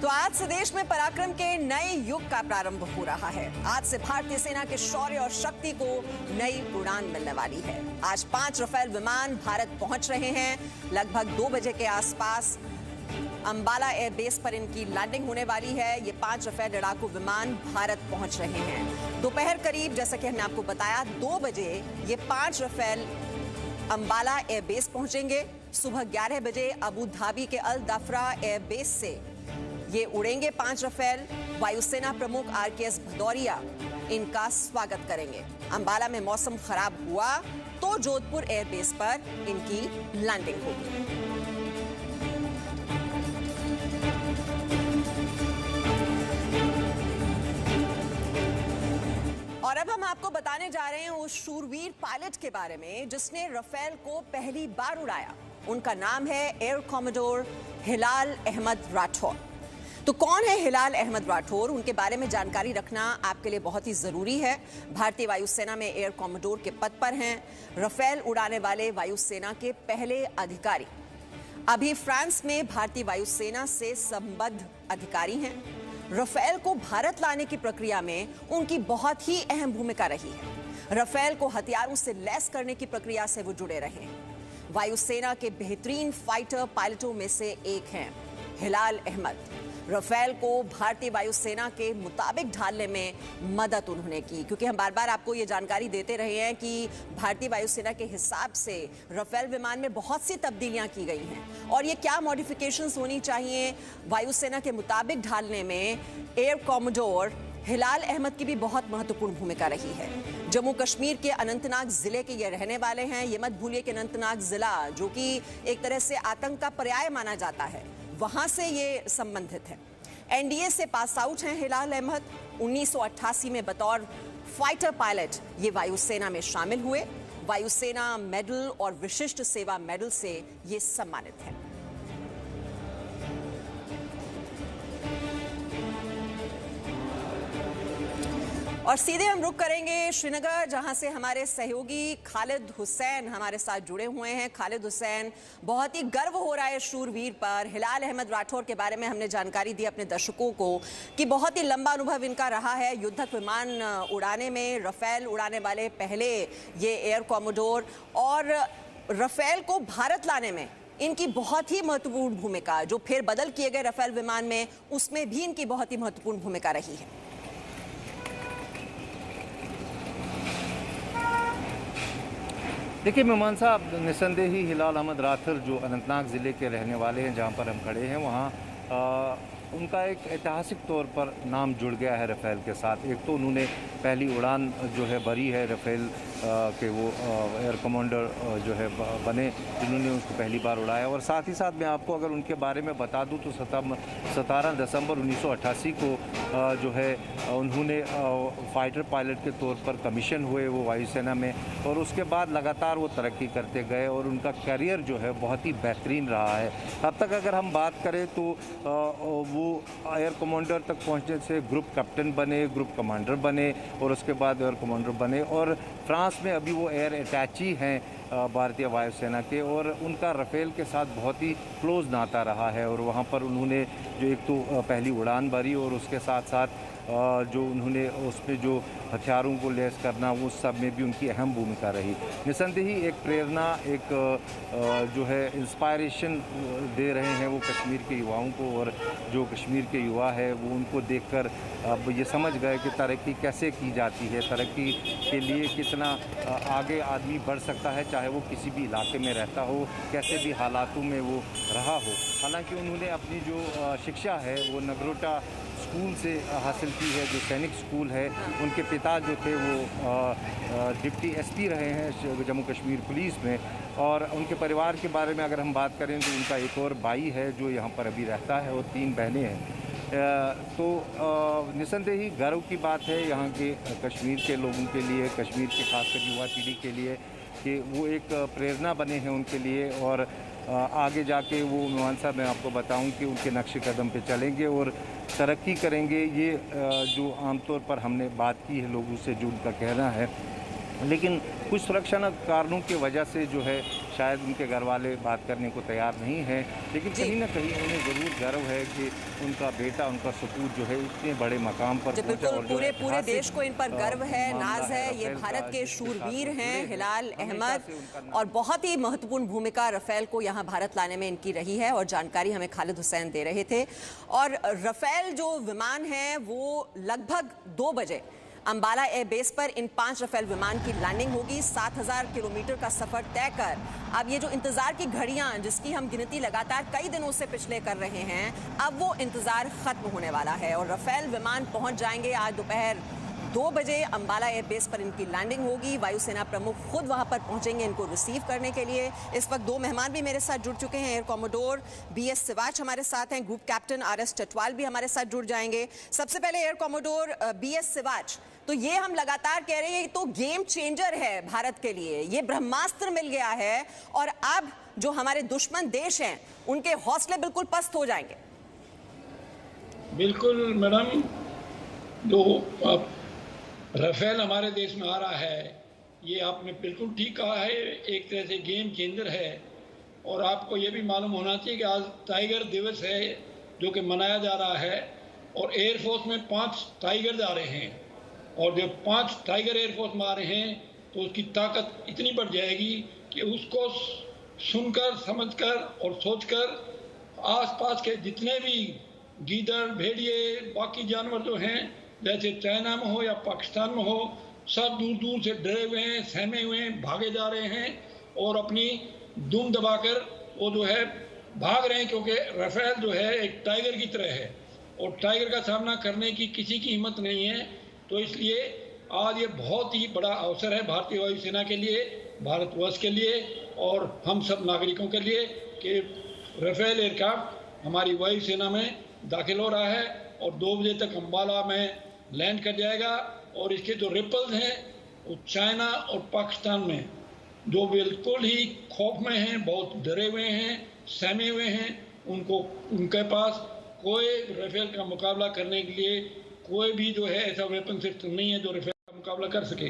तो आज से देश में पराक्रम के नए युग का प्रारंभ हो रहा है। आज से भारतीय सेना के शौर्य और शक्ति को नई उड़ान मिलने वाली है। आज 5 रफेल विमान भारत पहुंच रहे हैं। लगभग 2 बजे के आसपास अंबाला एयरबेस पर इनकी लैंडिंग होने वाली है। ये 5 रफेल लड़ाकू विमान भारत पहुंच रहे हैं। दोपहर करीब, जैसा कि हमने आपको बताया, 2 बजे ये 5 रफेल अंबाला एयरबेस पहुंचेंगे। सुबह 11 बजे अबू धाबी के अल दफरा एयरबेस से ये उड़ेंगे 5 रफेल। वायुसेना प्रमुख RKS भदौरिया इनका स्वागत करेंगे। अंबाला में मौसम खराब हुआ तो जोधपुर एयरबेस पर इनकी लैंडिंग होगी। और अब हम आपको बताने जा रहे हैं उस शूरवीर पायलट के बारे में जिसने रफेल को पहली बार उड़ाया। उनका नाम है एयर कॉमोडोर हिलाल अहमद राठौर। तो कौन है हिलाल अहमद राठौर? उनके बारे में जानकारी रखना आपके लिए बहुत ही जरूरी है। भारतीय वायुसेना में एयर कॉमोडोर के पद पर हैं। रफेल उड़ाने वाले वायुसेना के पहले अधिकारी। अभी फ्रांस में भारतीय वायुसेना से संबद्ध अधिकारी हैं। रफेल को भारत लाने की प्रक्रिया में उनकी बहुत ही अहम भूमिका रही है। रफेल को हथियारों से लैस करने की प्रक्रिया से वो जुड़े रहे हैं। वायुसेना के बेहतरीन फाइटर पायलटों में से एक हैं हिलाल अहमद। रफेल को भारतीय वायुसेना के मुताबिक ढालने में मदद उन्होंने की, क्योंकि हम बार बार आपको ये जानकारी देते रहे हैं कि भारतीय वायुसेना के हिसाब से रफेल विमान में बहुत सी तब्दीलियां की गई हैं और ये क्या मॉडिफिकेशंस होनी चाहिए वायुसेना के मुताबिक ढालने में एयर कॉमोडोर हिलाल अहमद की भी बहुत महत्वपूर्ण भूमिका रही है। जम्मू कश्मीर के अनंतनाग जिले के ये रहने वाले हैं। ये मत भूलिए कि अनंतनाग जिला, जो कि एक तरह से आतंक का पर्याय माना जाता है, वहां से ये संबंधित है। NDA से पास आउट हैं हिलाल अहमद। 1988 में बतौर फाइटर पायलट ये वायुसेना में शामिल हुए। वायुसेना मेडल और विशिष्ट सेवा मेडल से ये सम्मानित हैं। और सीधे हम रुक करेंगे श्रीनगर, जहां से हमारे सहयोगी खालिद हुसैन हमारे साथ जुड़े हुए हैं। खालिद हुसैन, बहुत ही गर्व हो रहा है शूरवीर पर। हिलाल अहमद राठौर के बारे में हमने जानकारी दी अपने दर्शकों को कि बहुत ही लंबा अनुभव इनका रहा है युद्धक विमान उड़ाने में। रफेल उड़ाने वाले पहले ये एयर कॉमोडोर, और रफेल को भारत लाने में इनकी बहुत ही महत्वपूर्ण भूमिका, जो फिर बदल किए गए रफेल विमान में, उसमें भी इनकी बहुत ही महत्वपूर्ण भूमिका रही है। देखिए मेहमान साहब, निसंदेही हिलाल अहमद राठौर जो अनंतनाग ज़िले के रहने वाले हैं, जहां पर हम खड़े हैं, वहां उनका एक ऐतिहासिक तौर पर नाम जुड़ गया है रफेल के साथ। एक तो उन्होंने पहली उड़ान जो है भरी है रफेल के, वो एयर कमांडर जो है बने जिन्होंने उसको पहली बार उड़ाया। और साथ ही साथ मैं आपको अगर उनके बारे में बता दूं तो 17 दिसंबर 1988 को जो है उन्होंने फाइटर पायलट के तौर पर कमीशन हुए वो वायुसेना में, और उसके बाद लगातार वो तरक्की करते गए और उनका करियर जो है बहुत ही बेहतरीन रहा है। अब तक अगर हम बात करें तो वो एयर कमांडर तक पहुंचने से ग्रुप कैप्टन बने, ग्रुप कमांडर बने, और उसके बाद एयर कमांडर बने, और फ्रांस में अभी वो एयर अटैची हैं भारतीय वायुसेना के, और उनका रफेल के साथ बहुत ही क्लोज नाता रहा है। और वहाँ पर उन्होंने जो एक तो पहली उड़ान भरी, और उसके साथ साथ जो उन्होंने उसमें जो हथियारों को लैस करना, वो सब में भी उनकी अहम भूमिका रही। निसंदेही एक प्रेरणा, एक जो है इंस्पायरेशन दे रहे हैं वो कश्मीर के युवाओं को, और जो कश्मीर के युवा है वो उनको देखकर अब ये समझ गए कि तरक्की कैसे की जाती है, तरक्की के लिए कितना आगे आदमी बढ़ सकता है, चाहे वो किसी भी इलाके में रहता हो, कैसे भी हालातों में वो रहा हो। हालांकि उन्होंने अपनी जो शिक्षा है वो नगरोटा स्कूल से हासिल की है, जो सैनिक स्कूल है। उनके पिता जो थे वो डिप्टी SP रहे हैं जम्मू कश्मीर पुलिस में, और उनके परिवार के बारे में अगर हम बात करें तो उनका एक और भाई है जो यहाँ पर अभी रहता है, और 3 बहनें हैं। तो निसंदेही गर्व की बात है यहाँ के कश्मीर के लोगों के लिए, कश्मीर के खासकर युवा पीढ़ी के लिए, कि वो एक प्रेरणा बने हैं उनके लिए। और आगे जाके वो मेहमान साहब, मैं आपको बताऊं कि उनके नक्शे कदम पे चलेंगे और तरक्की करेंगे। ये जो आमतौर पर हमने बात की है लोगों से, जो उनका कहना है, लेकिन कुछ सुरक्षा कारणों की वजह से जो है शायद उनके घर वाले बात करने को तैयार नहीं हैं, लेकिन कहीं ना कहीं उन्हें ज़रूर गर्व है कि उनका बेटा, उनका सपूत जो है इतने बड़े मकाम पर पहुंचा। और पूरे देश को इन पर गर्व है, नाज है। ये भारत के शूरवीर हैं हिलाल अहमद, और बहुत ही महत्वपूर्ण भूमिका राफेल को यहाँ भारत लाने में इनकी रही है, और जानकारी हमें खालिद हुसैन दे रहे थे। और राफेल जो विमान है वो लगभग 2 बजे अंबाला एयरबेस पर इन 5 राफेल विमान की लैंडिंग होगी। 7000 किलोमीटर का सफर तय कर अब ये जो इंतजार की घड़ियां जिसकी हम गिनती लगातार कई दिनों से पिछले कर रहे हैं, अब वो इंतजार खत्म होने वाला है और राफेल विमान पहुंच जाएंगे। आज दोपहर 2 बजे अंबाला एयरबेस पर इनकी लैंडिंग होगी। वायुसेना प्रमुख खुद वहां पर पहुंचेंगे इनको रिसीव करने के लिए। इस वक्त 2 मेहमान भी मेरे साथ जुड़ चुके हैं। एयर कॉमोडोर BS सिवाच हमारे साथ हैं, ग्रुप कैप्टन RS टटवाल भी हमारे साथ जुड़ जाएंगे। सबसे पहले एयर कॉमोडोर BS सिवाच, तो ये हम लगातार कह रहे हैं तो गेम चेंजर है भारत के लिए, ये ब्रह्मास्त्र मिल गया है और अब जो हमारे दुश्मन देश हैं उनके हौसले बिल्कुल पस्त हो जाएंगे। बिल्कुल मैडम, जो राफेल हमारे देश में आ रहा है ये आपने बिल्कुल ठीक कहा है, एक तरह से गेम चेंजर है। और आपको ये भी मालूम होना चाहिए कि आज टाइगर दिवस है जो कि मनाया जा रहा है, और एयरफोर्स में 5 टाइगर जा रहे हैं, और जब 5 टाइगर एयरफोर्स में आ रहे हैं तो उसकी ताकत इतनी बढ़ जाएगी कि उसको सुनकर, समझकर और सोचकर आसपास के जितने भी गीदड़, भेड़िए, बाकी जानवर जो हैं, जैसे चाइना में हो या पाकिस्तान में हो, सब दूर दूर से डरे हुए हैं, सहमे हुए हैं, भागे जा रहे हैं और अपनी दुम दबाकर वो जो है भाग रहे हैं, क्योंकि राफेल जो है एक टाइगर की तरह है और टाइगर का सामना करने की किसी की हिम्मत नहीं है। तो इसलिए आज ये बहुत ही बड़ा अवसर है भारतीय वायुसेना के लिए, भारतवर्ष के लिए और हम सब नागरिकों के लिए कि राफेल एयरक्राफ्ट हमारी वायुसेना में दाखिल हो रहा है और 2 बजे तक अंबाला में लैंड कर जाएगा। और इसके जो रिपल्स हैं वो चाइना और पाकिस्तान में जो बिल्कुल ही खौफ में हैं, बहुत डरे हुए हैं, सहमे हुए हैं, उनके पास कोई राफेल का मुकाबला करने के लिए कोई भी जो है ऐसा वेपन सिस्टम नहीं है जो राफेल का मुकाबला कर सके।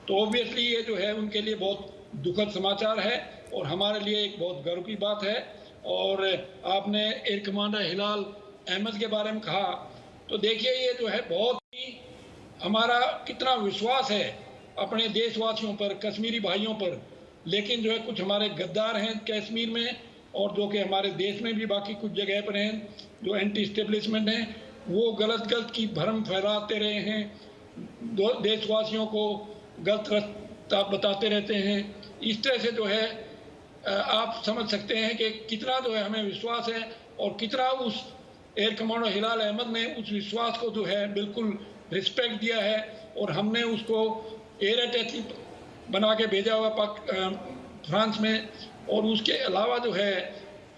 तो ऑब्वियसली ये जो है उनके लिए बहुत दुखद समाचार है और हमारे लिए एक बहुत गर्व की बात है। और आपने एयर कमांडर हिलाल अहमद के बारे में कहा, तो देखिए ये जो है बहुत ही हमारा कितना विश्वास है अपने देशवासियों पर, कश्मीरी भाइयों पर, लेकिन जो है कुछ हमारे गद्दार हैं कश्मीर में और जो कि हमारे देश में भी बाकी कुछ जगह पर हैं जो एंटी स्टेब्लिशमेंट हैं, वो गलत की भ्रम फैलाते रहे हैं, देशवासियों को गलत रास्ता बताते रहते हैं। इस तरह से जो है आप समझ सकते हैं कि कितना जो है हमें विश्वास है और कितना उस एयर कमांडर हिलाल अहमद ने उस विश्वास को जो है बिल्कुल रिस्पेक्ट दिया है और हमने उसको एयर अटैची बना के भेजा हुआ फ्रांस में। और उसके अलावा जो है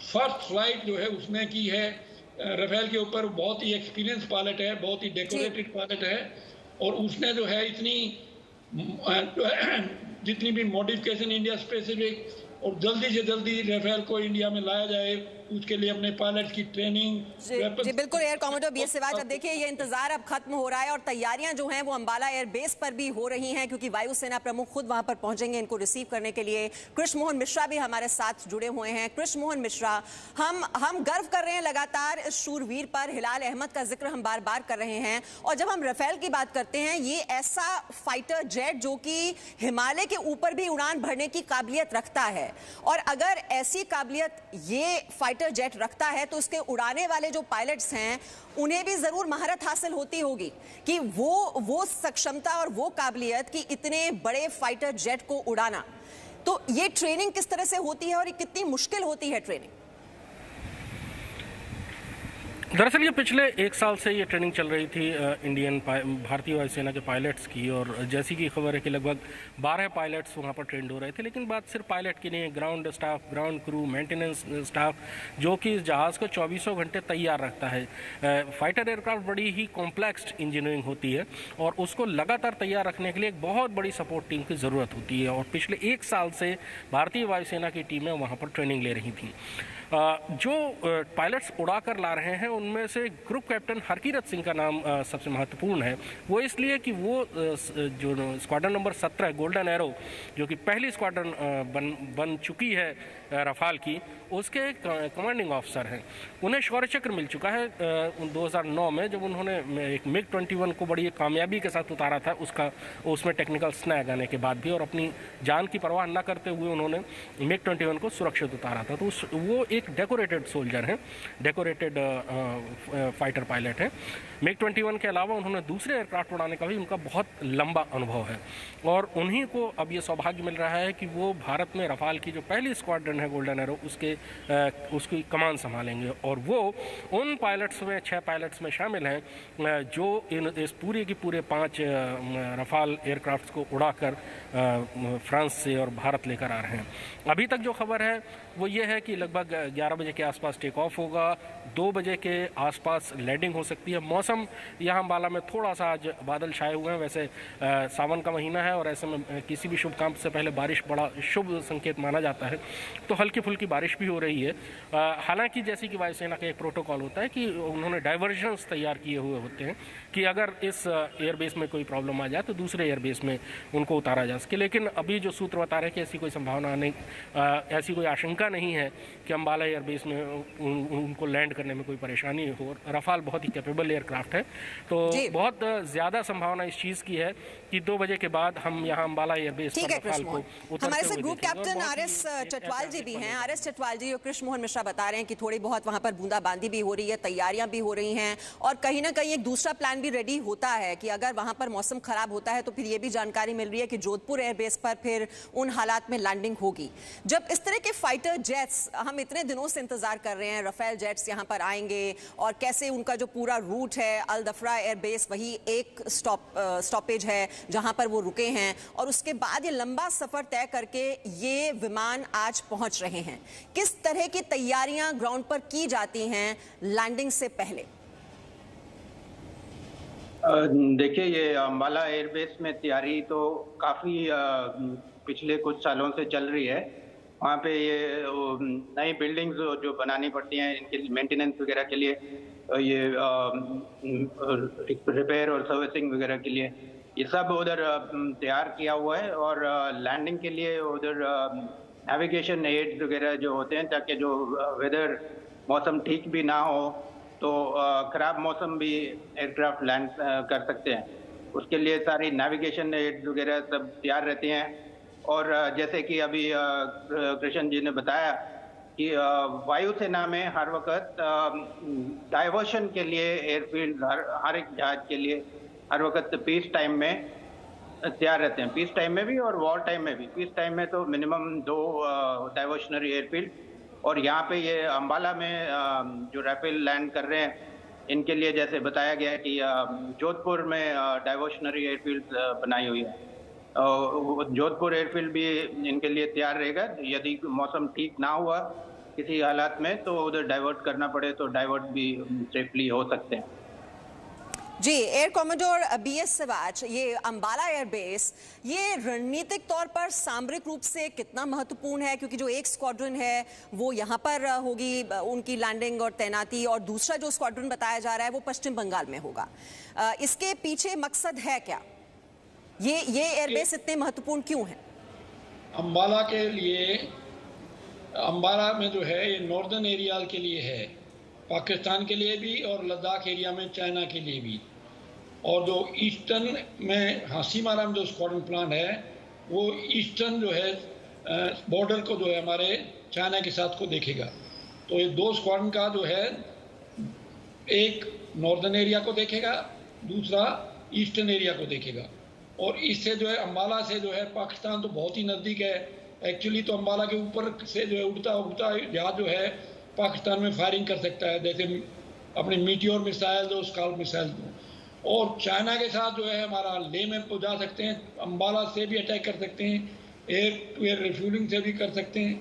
फर्स्ट फ्लाइट जो है उसने की है राफेल के ऊपर, बहुत ही एक्सपीरियंस पायलट है, बहुत ही डेकोरेटेड पायलट है और उसने जो है जितनी भी मॉडिफिकेशन इंडिया स्पेसिफिक और जल्दी से जल्दी राफेल को इंडिया में लाया जाए उसके लिए अपने पायलट की ट्रेनिंग। जी बिल्कुल एयर कॉमोडोर BS सिवाच, अब देखिए ये इंतजार अब खत्म हो रहा है और तैयारियां जो हैं वो अंबाला एयरबेस पर भी हो रही हैं क्योंकि वायुसेना प्रमुख खुद वहां पर पहुंचेंगे इनको रिसीव करने के लिए। कृष्ण मोहन मिश्रा भी हमारे साथ जुड़े हुए हैं। कृष्ण मोहन मिश्रा, हम गर्व कर रहे हैं लगातार इस शूरवीर पर, हिलाल अहमद का जिक्र हम बार बार कर रहे हैं और जब हम राफेल की बात करते हैं ये ऐसा फाइटर जेट जो कि हिमालय के ऊपर भी उड़ान भरने की काबिलियत रखता है और अगर ऐसी काबिलियत ये फाइटर जेट रखता है तो उसके उड़ाने वाले जो पायलट्स हैं उन्हें भी जरूर महारत हासिल होती होगी कि वो सक्षमता और वो काबिलियत कि इतने बड़े फाइटर जेट को उड़ाना। तो ये ट्रेनिंग किस तरह से होती है और ये कितनी मुश्किल होती है ट्रेनिंग? दरअसल ये पिछले 1 साल से ये ट्रेनिंग चल रही थी भारतीय वायुसेना के पायलट्स की और जैसी की खबर है कि लगभग 12 पायलट्स वहाँ पर ट्रेंड हो रहे थे। लेकिन बात सिर्फ पायलट की नहीं है, ground staff, ground crew, maintenance staff जो कि इस जहाज़ को 24 घंटे तैयार रखता है। फाइटर एयरक्राफ्ट बड़ी ही कॉम्प्लेक्स इंजीनियरिंग होती है और उसको लगातार तैयार रखने के लिए एक बहुत बड़ी सपोर्ट टीम की ज़रूरत होती है और पिछले 1 साल से भारतीय वायुसेना की टीमें वहाँ पर ट्रेनिंग ले रही थी। जो पायलट्स उड़ा कर ला रहे हैं उनमें से ग्रुप कैप्टन हरकीरत सिंह का नाम सबसे महत्वपूर्ण है। वो इसलिए कि वो जो स्क्वाड्रन नंबर 17 गोल्डन एरो, जो कि पहली स्क्वाड्रन बन चुकी है रफाल की, उसके कमांडिंग ऑफिसर हैं। उन्हें शौर्य चक्र मिल चुका है 2009 में, जब उन्होंने एक मिग 21 को बड़ी कामयाबी के साथ उतारा था, उसमें टेक्निकल स्नैग आने के बाद भी, और अपनी जान की परवाह न करते हुए उन्होंने मिग 21 को सुरक्षित उतारा था। तो वो एक डेकोरेटेड सोल्जर हैं, डेकोरेटेड फाइटर पायलट हैं। मिग 21 के अलावा उन्होंने दूसरे एयरक्राफ्ट उड़ाने का भी उनका बहुत लंबा अनुभव है, और उन्हीं को अब ये सौभाग्य मिल रहा है कि वो भारत में रफाल की जो पहली स्क्वाड्रन है गोल्डन एरो, उसकी कमान संभालेंगे। और वो उन पायलट्स में 6 पायलट्स में शामिल हैं जो इस पूरे की पूरे 5 रफाल एयरक्राफ्ट्स को उड़ाकर फ्रांस से और भारत लेकर आ रहे हैं। अभी तक जो खबर है वो ये है कि लगभग 11 बजे के आसपास टेक ऑफ होगा, 2 बजे के आसपास लैंडिंग हो सकती है। मौसम यहाँ अम्बाला में थोड़ा सा आज बादल छाए हुए हैं, वैसे सावन का महीना है और ऐसे में किसी भी शुभ काम से पहले बारिश बड़ा शुभ संकेत माना जाता है, तो हल्की फुल्की बारिश भी हो रही है। हालांकि जैसे कि वायुसेना का एक प्रोटोकॉल होता है कि उन्होंने डाइवर्जन्स तैयार किए हुए होते हैं कि अगर इस एयरबेस में कोई प्रॉब्लम आ जाए तो दूसरे एयरबेस में उनको उतारा जा सके। लेकिन अभी जो सूत्र बता रहे हैं कि ऐसी कोई संभावना नहीं, ऐसी कोई आशंका नहीं है कि अम्बाला एयरबेस में उनको लैंड करने में कोई परेशानी हो। रफाल बहुत ही कैपेबल एयरक्राफ्ट है, तो बहुत ज़्यादा संभावना इस चीज़ की है कि 2 बजे के बाद हम यहाँ अम्बाला एयरबेस पर रफाल को उतरते हमारे साथ हुए ग्रुप देखेंगे। Captain RS. चटवाल जी भी हैं। आर.एस. चटवाल जी और कृष्ण मोहन मिश्रा बता रहे हैं कि थोड़ी बहुत वहाँ पर बूंदाबांदी भी हो रही है, तैयारियां भी हो रही हैं, और कहीं ना कहीं एक दूसरा प्लान भी रेडी होता है कि अगर वहाँ पर मौसम खराब होता है तो फिर ये भी जानकारी मिल रही है कि जोधपुर एयरबेस पर फिर उन हालात में लैंडिंग होगी। जब इस तरह के फाइटर जेट्स, हम इतने दिनों से इंतजार कर रहे हैं रफेल जेट्स यहाँ पर आएंगे, और कैसे उनका जो पूरा रूट है अल दफरा एयरबेस वही एक स्टॉपेज है जहाँ पर वो रुके हैं, और उसके बाद ये लंबा सफर तय करके ये विमान आज पहुंच रहे हैं। किस तरह की तैयारियां ग्राउंड पर की जाती हैं लैंडिंग से पहले? देखिए, ये अम्बाला एयरबेस में तैयारी तो काफ़ी पिछले कुछ सालों से चल रही है। वहाँ पे ये नई बिल्डिंग्स जो बनानी पड़ती हैं, इनके मेंटेनेंस वगैरह के लिए, ये रिपेयर और सर्विसिंग वगैरह के लिए, ये सब उधर तैयार किया हुआ है। और लैंडिंग के लिए उधर नेविगेशन एड्स वगैरह जो होते हैं, ताकि जो वेदर मौसम ठीक भी ना हो तो ख़राब मौसम भी एयरक्राफ्ट लैंड कर सकते हैं, उसके लिए सारी नेविगेशन एड्स वगैरह सब तैयार रहती हैं। और जैसे कि अभी कृष्ण जी ने बताया कि वायुसेना में हर वक्त डाइवर्शन के लिए एयरफील्ड हर एक जहाज के लिए हर वक्त पीस टाइम में तैयार रहते हैं, पीस टाइम में भी और वॉर टाइम में भी। पीस टाइम में तो मिनिमम 2 डाइवर्शनरी एयरफील्ड, और यहाँ पे ये अम्बाला में जो राफेल लैंड कर रहे हैं, इनके लिए जैसे बताया गया है कि जोधपुर में डाइवर्शनरी एयरफील्ड बनाई हुई है। जोधपुर एयरफील्ड भी इनके लिए तैयार रहेगा। यदि मौसम ठीक ना हुआ किसी हालात में तो उधर डाइवर्ट करना पड़े तो डाइवर्ट भी सेफली हो सकते हैं। जी, एयर कॉमोडोर बी.एस. सिवाच, ये अम्बाला एयरबेस ये रणनीतिक तौर पर सामरिक रूप से कितना महत्वपूर्ण है? क्योंकि जो एक स्क्वाड्रन है वो यहाँ पर होगी उनकी लैंडिंग और तैनाती, और दूसरा जो स्क्वाड्रन बताया जा रहा है वो पश्चिम बंगाल में होगा। इसके पीछे मकसद है क्या? ये एयरबेस इतने महत्वपूर्ण क्यों है? अम्बाला के लिए, अम्बाला में जो है ये नॉर्दर्न एरिया के लिए है, पाकिस्तान के लिए भी और लद्दाख एरिया में चाइना के लिए भी। और जो ईस्टर्न में हासीमारा में जो स्क्वाड्रन प्लान है वो ईस्टर्न जो है बॉर्डर को जो है हमारे चाइना के साथ को देखेगा। तो ये 2 स्क्वाड्रन का जो है, एक नॉर्दर्न एरिया को देखेगा, दूसरा ईस्टर्न एरिया को देखेगा। और इससे जो है अम्बाला से जो है पाकिस्तान तो बहुत ही नज़दीक है। एक्चुअली तो अम्बाला के ऊपर से जो है उड़ता जहाज जो है पाकिस्तान में फायरिंग कर सकता है, जैसे अपने मीटियोर मिसाइल जो स्काल्प मिसाइल। और चाइना के साथ जो है हमारा ले में पहुंचा सकते हैं, अम्बाला से भी अटैक कर सकते हैं, एयर टू एयर रिफ्यूलिंग से भी कर सकते हैं।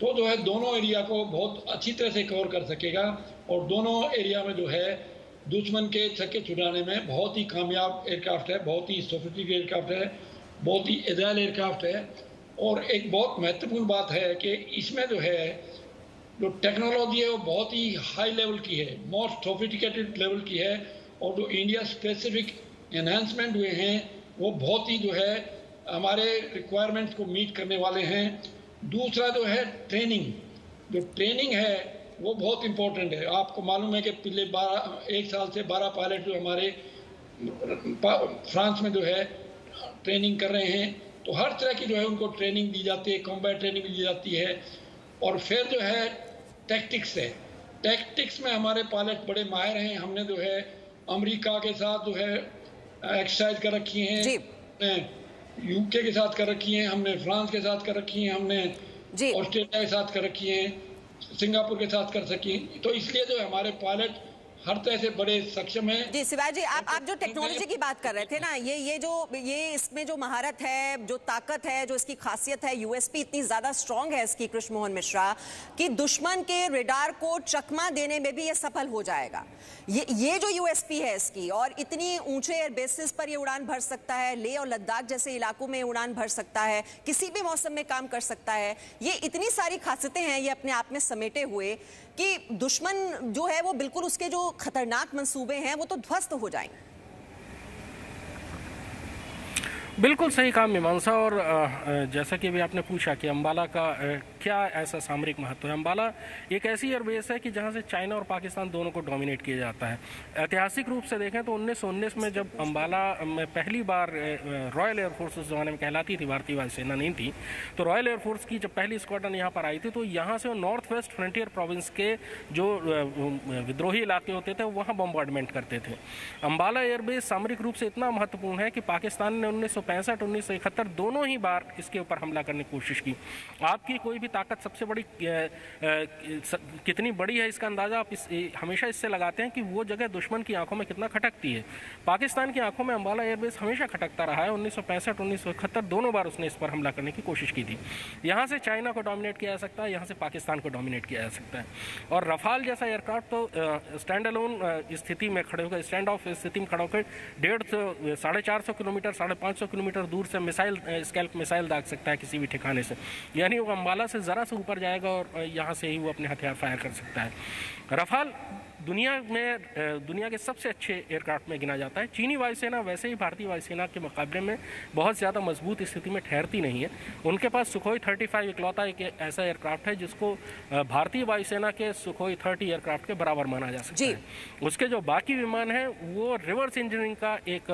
तो जो है दोनों एरिया को बहुत अच्छी तरह से कवर कर सकेगा, और दोनों एरिया में जो है दुश्मन के छक्के छुड़ाने में बहुत ही कामयाब एयरक्राफ्ट है, बहुत ही सोफिस्टिकेटेड एयरक्राफ्ट है, बहुत ही एजाइल एयरक्राफ्ट है। और एक बहुत महत्वपूर्ण बात है कि इसमें जो है जो टेक्नोलॉजी है वो बहुत ही हाई लेवल की है, मोस्ट सोफिस्टिकेटेड लेवल की है, और जो इंडिया स्पेसिफिक एनहांसमेंट हुए हैं वो बहुत ही जो है हमारे रिक्वायरमेंट्स को मीट करने वाले हैं। दूसरा जो है ट्रेनिंग, जो ट्रेनिंग है वो बहुत इम्पोर्टेंट है। आपको मालूम है कि पिछले 1 साल से 12 पायलट जो हमारे फ्रांस में जो है ट्रेनिंग कर रहे हैं, तो हर तरह की जो है उनको ट्रेनिंग दी जाती है, कॉम्बैट ट्रेनिंग दी जाती है। और फिर जो है टैक्टिक्स है, टैक्टिक्स में हमारे पायलट बड़े माहिर हैं। हमने जो है अमेरिका के साथ जो है एक्सरसाइज कर रखी हैं, यूके के साथ कर रखी हैं, हमने फ्रांस के साथ कर रखी हैं, हमने ऑस्ट्रेलिया के साथ कर रखी हैं, सिंगापुर के साथ कर सकी। तो इसलिए जो हमारे पायलट हर तरह से बड़े सक्षम हैं। जी शिवाजी, आप जो टेक्नोलॉजी की बात कर रहे थे ना, ये इसमें जो महारत है, जो ताकत है, जो इसकी खासियत है, यूएसपी इतनी ज्यादा स्ट्रांग है इसकी कृष्ण मोहन मिश्रा, कि दुश्मन के रेडार को चकमा देने में भी ये सफल हो जाएगा। ये जो यूएसपी है इसकी, और इतनी ऊंचे एयर बेसिस पर ये उड़ान भर सकता है, लेह और लद्दाख जैसे इलाकों में उड़ान भर सकता है, किसी भी मौसम में काम कर सकता है। ये इतनी सारी खासियतें हैं ये अपने आप में समेटे हुए कि दुश्मन जो है वो बिल्कुल उसके जो खतरनाक मंसूबे हैं वो तो ध्वस्त हो जाएंगे। बिल्कुल सही कहा मीमांसा। और जैसा कि अभी आपने पूछा कि अंबाला का क्या ऐसा सामरिक महत्व है। अंबाला एक ऐसी एयरबेस है कि जहां से चाइना और पाकिस्तान दोनों को डोमिनेट किया जाता है। ऐतिहासिक रूप से देखें तो 1919 में जब अंबाला में पहली बार रॉयल एयरफोर्स उस जमाने में कहलाती थी, भारतीय वायुसेना नहीं थी, तो रॉयल एयरफोर्स की जब पहली स्क्वाड्रन यहाँ पर आई थी तो यहाँ से नॉर्थ वेस्ट फ्रंटियर प्रोविंस के जो विद्रोही इलाके होते थे वहाँ बम्बार्डमेंट करते थे। अंबाला एयरबेस सामरिक रूप से इतना महत्वपूर्ण है कि पाकिस्तान ने 1965-1971 दोनों ही बार इसके ऊपर हमला करने की कोशिश की। आपकी कोई भी ताकत सबसे बड़ी कितनी बड़ी है इसका अंदाज़ा आप हमेशा इससे लगाते हैं कि वो जगह दुश्मन की आंखों में कितना खटकती है। पाकिस्तान की आंखों में अंबाला एयरबेस हमेशा खटकता रहा है। 1965-1971 दोनों बार उसने इस पर हमला करने की कोशिश की थी। यहाँ से चाइना को डोमिनेट किया जा सकता है, यहाँ से पाकिस्तान को डोमिनेट किया जा सकता है। और रफाल जैसा एयरक्राफ्ट तो स्टैंड अलोन स्थिति में खड़े होकर, स्टैंड ऑफ स्थिति में खड़ा होकर 450 किलोमीटर 550 किलोमीटर दूर से मिसाइल, स्कैल्प मिसाइल दाग सकता है किसी भी ठिकाने से। यानी वो अंबाला से ज़रा से ऊपर जाएगा और यहाँ से ही वो अपने हथियार फायर कर सकता है। रफाल दुनिया के सबसे अच्छे एयरक्राफ्ट में गिना जाता है। चीनी वायुसेना वैसे ही भारतीय वायुसेना के मुकाबले में बहुत ज़्यादा मजबूत स्थिति में ठहरती नहीं है। उनके पास सुखोई 35 इकलौता एक ऐसा एयरक्राफ्ट है जिसको भारतीय वायुसेना के सुखोई 30 एयरक्राफ्ट के बराबर माना जा सकता है। उसके जो बाकी विमान हैं वो रिवर्स इंजीनियरिंग का एक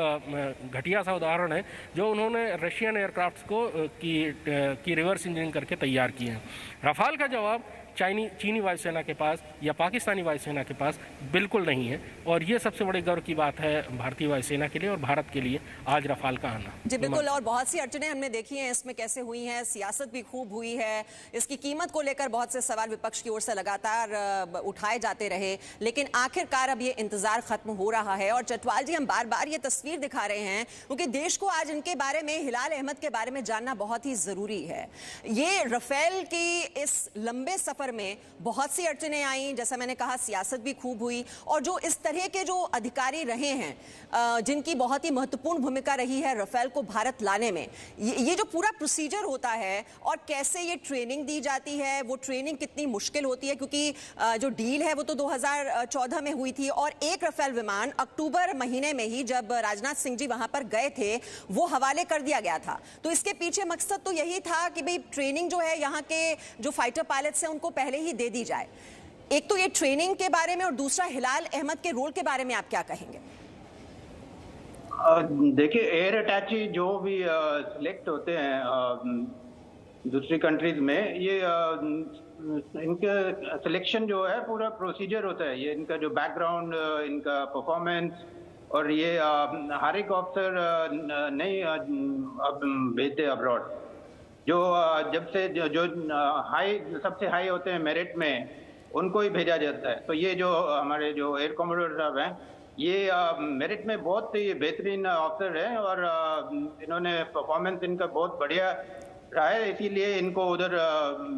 घटिया सा उदाहरण है जो उन्होंने रशियन एयरक्राफ्ट को की रिवर्स इंजीनियरिंग करके तैयार किए हैं। रफाल का जवाब चीनी वायुसेना के पास या पाकिस्तानी वायुसेना के पास बिल्कुल नहीं है, और ये सबसे बड़े गर्व की बात है भारतीय वायुसेना के लिए और भारत के लिए आज रफाल का आना। जी बिल्कुल, और बहुत सी अड़चनें हमने देखी हैं इसमें कैसे हुई हैं, सियासत भी खूब हुई है, इसकी कीमत को लेकर बहुत से सवाल विपक्ष की ओर से लगातार उठाए जाते रहे, लेकिन आखिरकार अब ये इंतजार खत्म हो रहा है। और चटवाल जी, हम बार बार ये तस्वीर दिखा रहे हैं क्योंकि देश को आज इनके बारे में, हिलाल अहमद के बारे में जानना बहुत ही जरूरी है। ये रफेल की इस लंबे सफर में बहुत सी अड़चनें आई, जैसा मैंने कहा सियासत भी खूब हुई, और जो इस तरह के जो अधिकारी रहे हैं जिनकी बहुत ही महत्वपूर्ण भूमिका रही है रफेल को भारत लाने में, ये जो पूरा प्रोसीजर होता है और कैसे ये ट्रेनिंग दी जाती है, वो ट्रेनिंग कितनी मुश्किल होती है क्योंकि जो डील है वो तो 2014 में हुई थी, और एक रफेल विमान अक्टूबर महीने में ही जब राजनाथ सिंह जी वहां पर गए थे वो हवाले कर दिया गया था। तो इसके पीछे मकसद तो यही था कि भाई ट्रेनिंग जो है यहाँ के जो फाइटर पायलट्स हैं उनको पहले ही दे दी जाए। एक तो ये ट्रेनिंग के बारे में, और दूसरा हिलाल अहमद के रोल के बारे में आप क्या कहेंगे? देखिए, एयर अटैची जो भी सिलेक्ट होते हैं दूसरी कंट्रीज में, ये इनका सिलेक्शन जो है पूरा प्रोसीजर होता है। ये इनका जो बैकग्राउंड, इनका परफॉर्मेंस, और ये हर एक ऑफिसर नहीं अब भेजते अब्रॉड। जो जब से जो सबसे हाई होते हैं मेरिट में, उनको ही भेजा जाता है। तो ये जो हमारे जो एयर कॉमोडोर साहब हैं, ये मेरिट में बहुत ही बेहतरीन ऑफिसर हैं और इन्होंने परफॉर्मेंस इनका बहुत बढ़िया रहा है, इसीलिए इनको उधर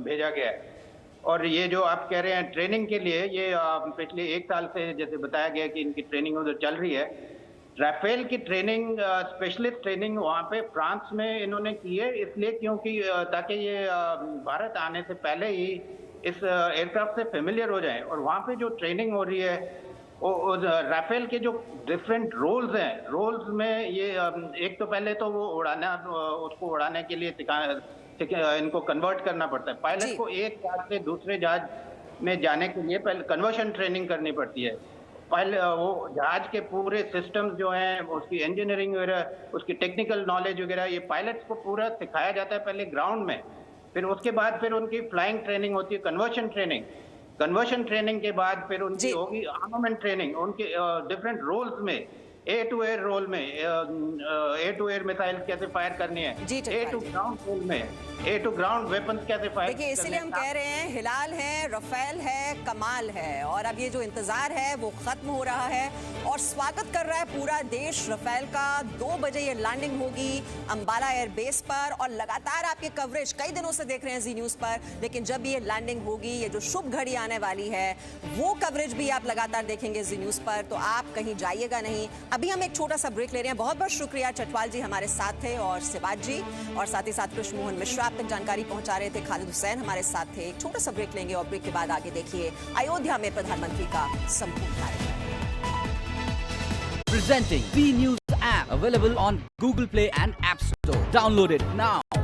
भेजा गया है। और ये जो आप कह रहे हैं ट्रेनिंग के लिए, ये पिछले 1 साल से जैसे बताया गया कि इनकी ट्रेनिंग उधर चल रही है। राफेल की ट्रेनिंग, स्पेशलिस्ट ट्रेनिंग वहाँ पे फ्रांस में इन्होंने की है, इसलिए क्योंकि ताकि ये भारत आने से पहले ही इस एयरक्राफ्ट से फेमिलियर हो जाएं और वहाँ पे जो ट्रेनिंग हो रही है वो राफेल के जो डिफरेंट रोल्स हैं, रोल्स में ये एक तो पहले तो वो उसको उड़ाने के लिए इनको कन्वर्ट करना पड़ता है। पायलट को एक जहाज से दूसरे जहाज में जाने के लिए पहले कन्वर्शन ट्रेनिंग करनी पड़ती है। पहले वो जहाज के पूरे सिस्टम्स जो हैं, उसकी इंजीनियरिंग वगैरह, उसकी टेक्निकल नॉलेज वगैरह, ये पायलट्स को पूरा सिखाया जाता है पहले ग्राउंड में। फिर उसके बाद फिर उनकी फ्लाइंग ट्रेनिंग होती है, कन्वर्शन ट्रेनिंग के बाद फिर उनकी होगी आर्मामेंट ट्रेनिंग, उनके डिफरेंट रोल्स में, ए टू एयर रोल में, ए टू एयर मिसाइल कैसे फायर करनी है, ए टू ग्राउंड रोल में, ए टू ग्राउंड वेपन्स कैसे फायर। देखिए, इसलिए हम कह रहे हैं हिलाल है, रफेल है, कमाल है, और अब ये जो इंतजार है वो खत्म हो रहा है और स्वागत कर रहा है पूरा देश रफेल का। 2 बजे ये लैंडिंग होगी अंबाला एयरबेस पर और लगातार आपके कवरेज कई दिनों से देख रहे हैं जी न्यूज पर, लेकिन जब ये लैंडिंग होगी, ये जो शुभ घड़ी आने वाली है, वो कवरेज भी आप लगातार देखेंगे जी न्यूज पर, तो आप कहीं जाइएगा नहीं। अभी हम एक छोटा सा ब्रेक ले रहे हैं। बहुत बहुत शुक्रिया, चटवाल जी हमारे साथ थे और सिवाज जी, और साथ ही साथ कृष्ण मोहन मिश्रा आप तक जानकारी पहुंचा रहे थे, खालिद हुसैन हमारे साथ थे। एक छोटा सा ब्रेक लेंगे और ब्रेक के बाद आगे देखिए अयोध्या में प्रधानमंत्री का संपूर्ण कार्यक्रम। Presenting B News app, available on Google Play and App Store. Download it now.